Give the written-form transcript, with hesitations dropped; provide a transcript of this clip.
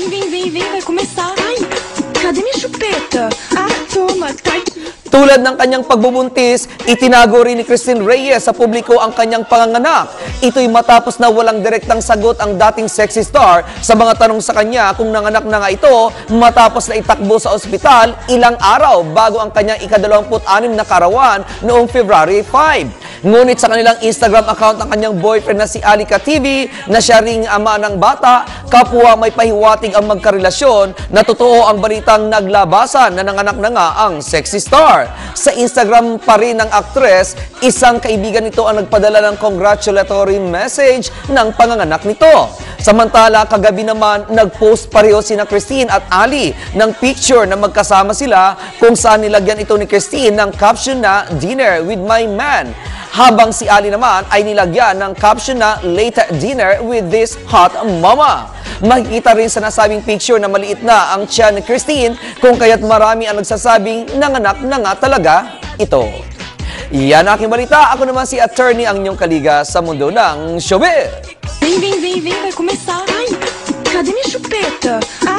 Vem, vai começar. Ai, cadê minha chupeta? Ah, toma, tá aqui. Tulad ng kanyang pagbubuntis, itinago rin ni Christine Reyes sa publiko ang kanyang panganganak. Ito'y matapos na walang direktang sagot ang dating sexy star sa mga tanong sa kanya kung nanganak na nga ito matapos na itakbo sa ospital ilang araw bago ang kanyang ika-26 na karawan noong February 5. Ngunit sa kanilang Instagram account ng kanyang boyfriend na si Alika TV na siya ring ama ng bata, kapwa may pahiwatig ang magkarelasyon na totoo ang balitang naglabasan na nanganak na nga ang sexy star. Sa Instagram pa rin ng aktres, isang kaibigan nito ang nagpadala ng congratulatory message ng panganganak nito. Samantala, kagabi naman, nag-post pareho sina Christine at Ali ng picture na magkasama sila kung saan nilagyan ito ni Christine ng caption na "Dinner with my man." Habang si Ali naman ay nilagyan ng caption na "Late dinner with this hot mama." Makikita rin sa nasabing picture na maliit na ang tiyan ni Christine kung kaya't marami ang nagsasabing nanganak na nga talaga ito. Yan aking balita. Ako naman si attorney ang inyong kaliga sa mundo ng showbiz. Vem, vai começar. Ai, cadê minha chupeta? Ah,